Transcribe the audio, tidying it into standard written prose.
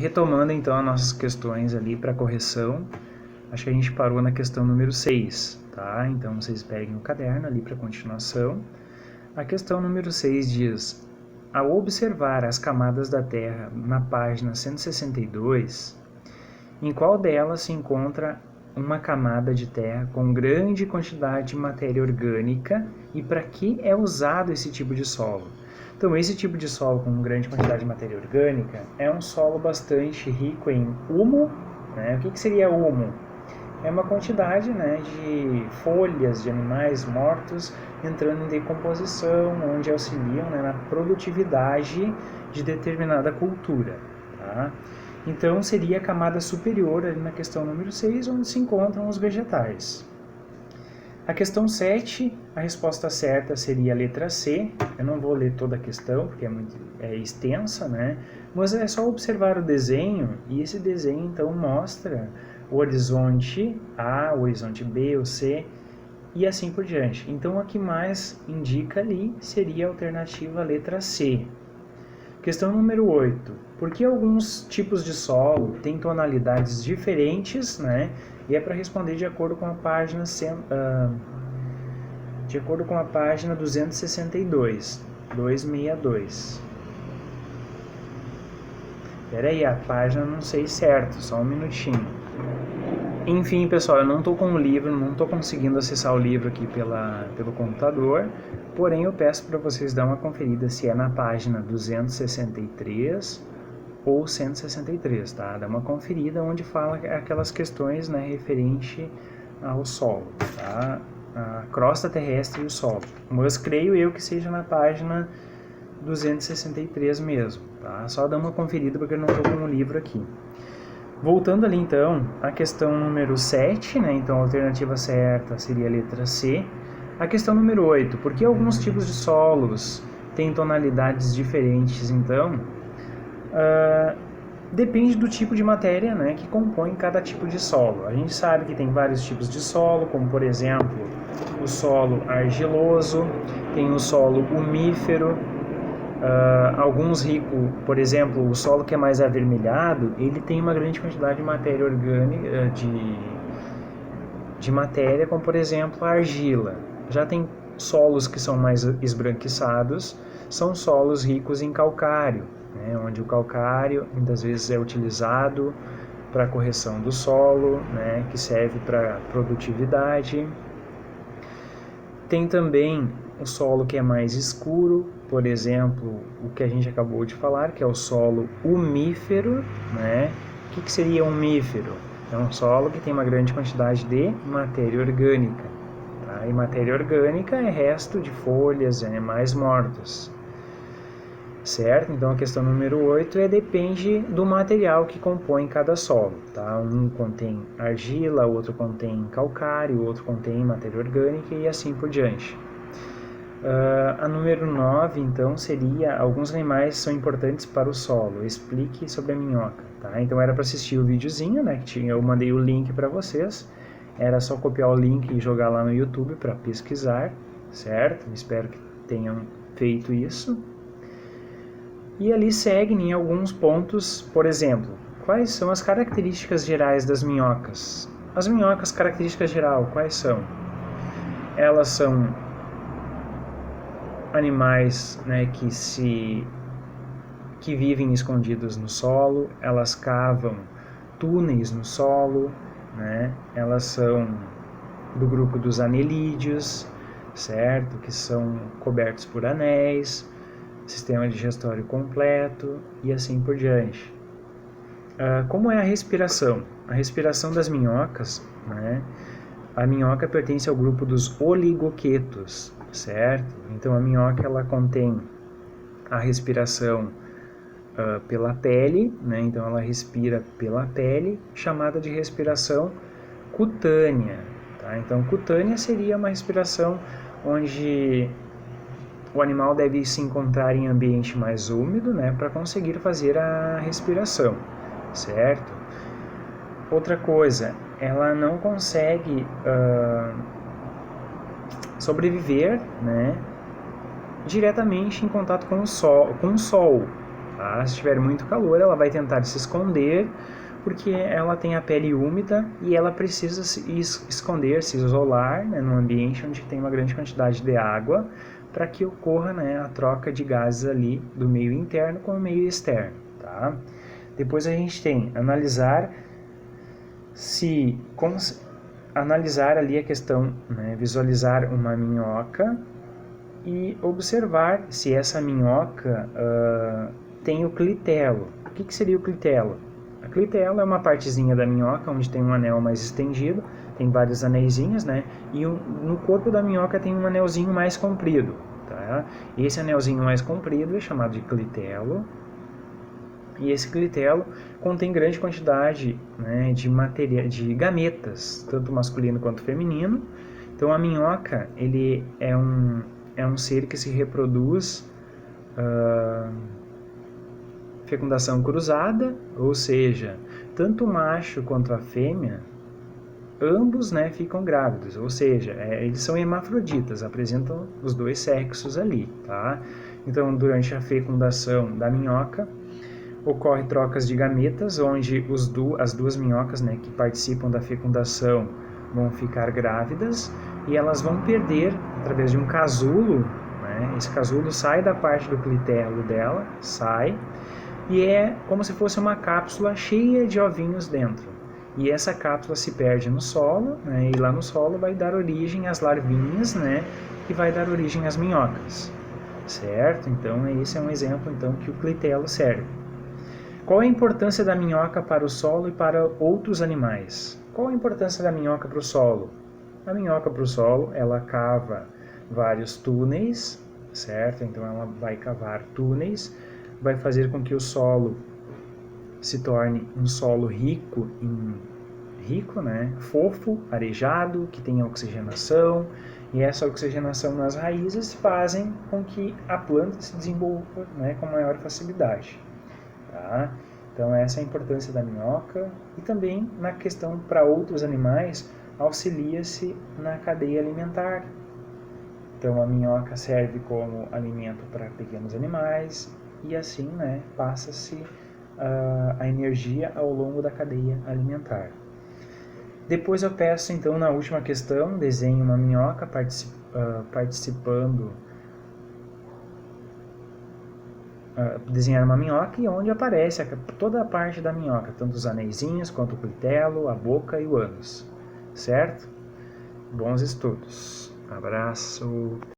retomando então as nossas questões ali para correção, acho que a gente parou na questão número 6, tá? Então vocês peguem o caderno ali para continuação. A questão número 6 diz: ao observar as camadas da Terra na página 162, em qual delas se encontra uma camada de terra com grande quantidade de matéria orgânica e para que é usado esse tipo de solo? Então, esse tipo de solo com grande quantidade de matéria orgânica é um solo bastante rico em humo, né? O que seria humo? É uma quantidade, né, de folhas de animais mortos entrando em decomposição, onde auxiliam, né, na produtividade de determinada cultura. Tá? Então, seria a camada superior ali na questão número 6, onde se encontram os vegetais. A questão 7, a resposta certa seria a letra C. Eu não vou ler toda a questão, porque é extensa, né? Mas é só observar o desenho, e esse desenho, então, mostra o horizonte A, o horizonte B, o C, e assim por diante. Então, a que mais indica ali seria a alternativa letra C. Questão número 8. Por que alguns tipos de solo têm tonalidades diferentes, né? E é para responder de acordo com a página 262. Espera aí, a página não sei certo, só um minutinho. Enfim, pessoal, eu não estou com o livro, não estou conseguindo acessar o livro aqui pelo computador, porém eu peço para vocês dar uma conferida se é na página 263 ou 163, tá? Dá uma conferida onde fala aquelas questões, né, referente ao solo, tá? A crosta terrestre e o solo. Mas creio eu que seja na página 263 mesmo, tá? Só dá uma conferida porque eu não estou com o livro aqui. Voltando ali então, a questão número 7, né? Então a alternativa certa seria a letra C. A questão número 8, por que alguns tipos de solos têm tonalidades diferentes? Então, depende do tipo de matéria, né, que compõe cada tipo de solo. A gente sabe que tem vários tipos de solo, como por exemplo o solo argiloso, tem o solo umífero, alguns ricos, por exemplo, o solo que é mais avermelhado, ele tem uma grande quantidade de matéria orgânica, de matéria, como por exemplo a argila. Já tem solos que são mais esbranquiçados, são solos ricos em calcário, né, onde o calcário muitas vezes é utilizado para a correção do solo, né, que serve para produtividade. Tem também o solo que é mais escuro, por exemplo, o que a gente acabou de falar, que é o solo umífero, né? O que seria umífero? É um solo que tem uma grande quantidade de matéria orgânica, tá? E matéria orgânica é resto de folhas de animais mortos, certo? Então a questão número 8 depende do material que compõe cada solo, tá? Um contém argila, o outro contém calcário, o outro contém matéria orgânica e assim por diante. A número 9, então, seria alguns animais são importantes para o solo. Explique sobre a minhoca, tá? Então era para assistir o videozinho, né? Eu mandei o link para vocês. Era só copiar o link e jogar lá no YouTube para pesquisar, certo? Espero que tenham feito isso. E ali seguem em alguns pontos, por exemplo, quais são as características gerais das minhocas? As minhocas, características geral, quais são? Elas são animais, né, que vivem escondidos no solo, elas cavam túneis no solo, né? Elas são do grupo dos anelídeos, certo? Que são cobertos por anéis, sistema digestório completo e assim por diante. Como é a respiração? A respiração das minhocas, né? A minhoca pertence ao grupo dos oligoquetos, certo? Então a minhoca ela contém a respiração pela pele, né? Então ela respira pela pele, chamada de respiração cutânea, tá? Então cutânea seria uma respiração onde o animal deve se encontrar em ambiente mais úmido, né, para conseguir fazer a respiração, certo? Outra coisa, ela não consegue sobreviver, né, diretamente em contato com o sol, tá? Se tiver muito calor, ela vai tentar se esconder, porque ela tem a pele úmida e ela precisa se esconder, se isolar, né, num ambiente onde tem uma grande quantidade de água, para que ocorra, né, a troca de gases ali do meio interno com o meio externo, tá? Depois a gente tem analisar ali a questão, né, visualizar uma minhoca e observar se essa minhoca tem o clitelo. O que seria o clitelo? A clitelo é uma partezinha da minhoca onde tem um anel mais estendido, tem vários anéisinhos, né? E no corpo da minhoca tem um anelzinho mais comprido, tá? E esse anelzinho mais comprido é chamado de clitelo. E esse clitelo contém grande quantidade, né, de gametas, tanto masculino quanto feminino. Então a minhoca ele é um ser que se reproduz fecundação cruzada, ou seja, tanto o macho quanto a fêmea, ambos, né, ficam grávidos, ou seja, eles são hermafroditas, apresentam os dois sexos ali, tá? Então, durante a fecundação da minhoca, ocorre trocas de gametas, onde as duas minhocas, né, que participam da fecundação vão ficar grávidas e elas vão perder, através de um casulo, né, esse casulo sai da parte do clitelo dela, sai, e é como se fosse uma cápsula cheia de ovinhos dentro. E essa cápsula se perde no solo, né, e lá no solo vai dar origem às larvinhas, né, que vai dar origem às minhocas, certo? Então esse é um exemplo então que o clitelo serve. Qual a importância da minhoca para o solo e para outros animais? Qual a importância da minhoca para o solo? A minhoca para o solo, ela cava vários túneis, certo? Então ela vai cavar túneis, vai fazer com que o solo se torne um solo rico, né? Fofo, arejado, que tenha oxigenação, e essa oxigenação nas raízes fazem com que a planta se desenvolva, né, com maior facilidade. Tá? Então essa é a importância da minhoca, e também na questão para outros animais, auxilia-se na cadeia alimentar. Então a minhoca serve como alimento para pequenos animais, e assim, né, passa-se a energia ao longo da cadeia alimentar. Depois eu peço então na última questão, desenhe uma minhoca desenhar uma minhoca e onde aparece toda a parte da minhoca, tanto os anéisinhos quanto o clitelo, a boca e o ânus, certo? Bons estudos. Abraço.